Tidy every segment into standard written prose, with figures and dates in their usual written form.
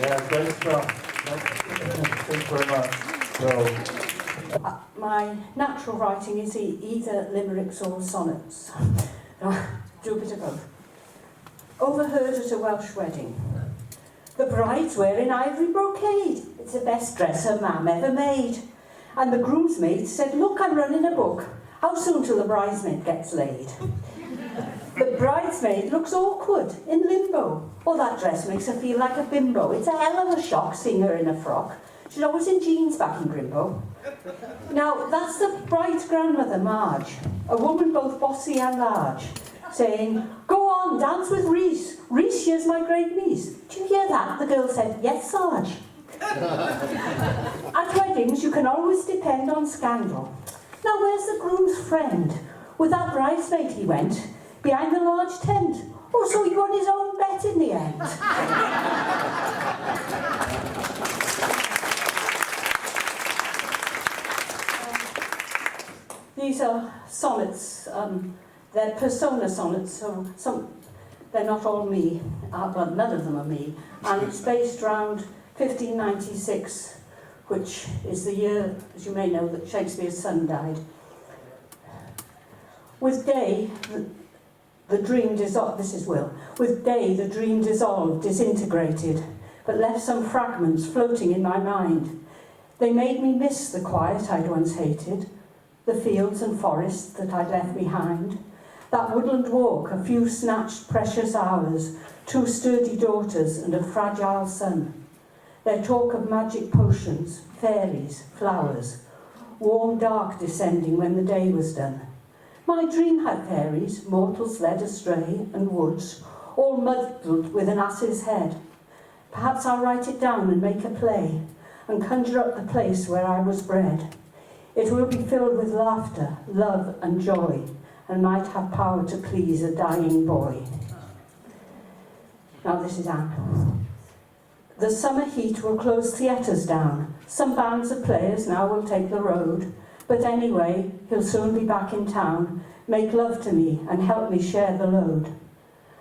Yeah, great stuff. Thanks very much. So, my natural writing is either limericks or sonnets. Do a bit of both. Overheard at a Welsh wedding. The bride's wearing ivory brocade. It's the best dress her mam ever made. And the groomsmaid said, look, I'm running a book. How soon till the bridesmaid gets laid? The bridesmaid looks awkward, in limbo. Oh, that dress makes her feel like a bimbo. It's a hell of a shock seeing her in a frock. She's always in jeans back in Grimbo. Now, that's the bride's grandmother, Marge, a woman both bossy and large, saying, go on, dance with Reese. Reese, here's my great niece. Do you hear that? The girl said, yes, Sarge. At weddings, you can always depend on scandal. Now, where's the groom's friend? With that bridesmaid he went, behind the large tent. Oh, so he won his own bet in the end. These are sonnets. They're persona sonnets, so they're not all me. Well, none of them are me. And it's based around 1596, which is the year, as you may know, that Shakespeare's son died. With day, the dream dissolved. This is Will. With day, the dream dissolved, disintegrated, but left some fragments floating in my mind. They made me miss the quiet I'd once hated, the fields and forests that I'd left behind, that woodland walk, a few snatched precious hours, 2 sturdy daughters and a fragile son. Their talk of magic potions, fairies, flowers, warm dark descending when the day was done. My dream had fairies, mortals led astray, and woods, all muddled with an ass's head. Perhaps I'll write it down and make a play, and conjure up the place where I was bred. It will be filled with laughter, love and joy, and might have power to please a dying boy. Now this is Anne. The summer heat will close theatres down. Some bands of players now will take the road. But anyway, he'll soon be back in town, make love to me and help me share the load.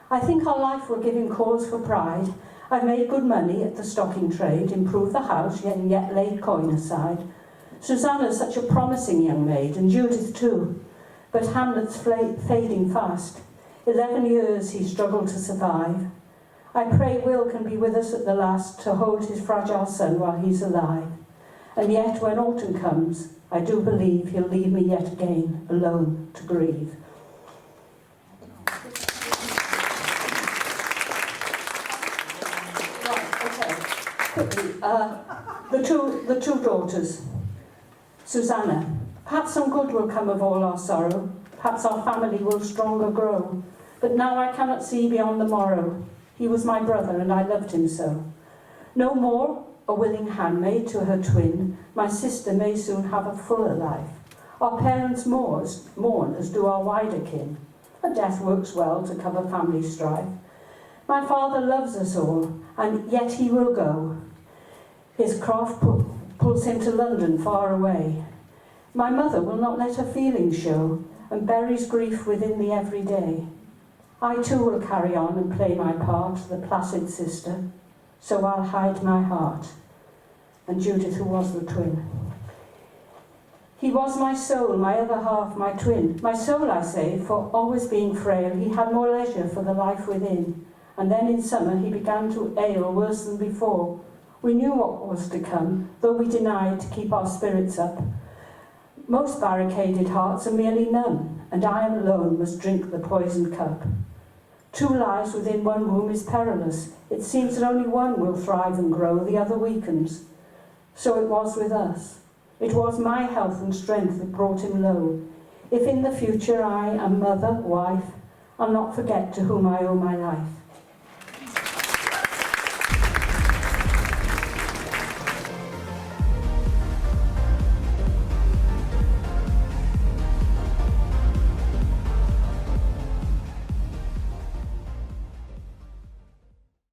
I think our life will give him cause for pride. I've made good money at the stocking trade, improved the house, yet laid coin aside. Susanna's such a promising young maid, and Judith too. But Hamlet's fading fast. 11 years he struggled to survive. I pray Will can be with us at the last to hold his fragile son while he's alive. And yet when autumn comes, I do believe he'll leave me yet again alone to grieve. Right, okay. Quickly, the two daughters. Susanna, perhaps some good will come of all our sorrow. Perhaps our family will stronger grow. But now I cannot see beyond the morrow. He was my brother, and I loved him so. No more a willing handmaid to her twin, my sister may soon have a fuller life. Our parents mourn as do our wider kin. A death works well to cover family strife. My father loves us all, and yet he will go. His craft pulls him to London far away. My mother will not let her feelings show, and buries grief within the everyday. I too will carry on and play my part, the placid sister, so I'll hide my heart. And Judith, who was the twin. He was my soul, my other half, my twin. My soul, I say, for always being frail, he had more leisure for the life within. And then in summer he began to ail worse than before. We knew what was to come, though we denied to keep our spirits up. Most barricaded hearts are merely numb, and I alone must drink the poisoned cup. 2 lives within one womb is perilous. It seems that only one will thrive and grow, the other weakens. So it was with us. It was my health and strength that brought him low. If in the future I am mother, wife, I'll not forget to whom I owe my life.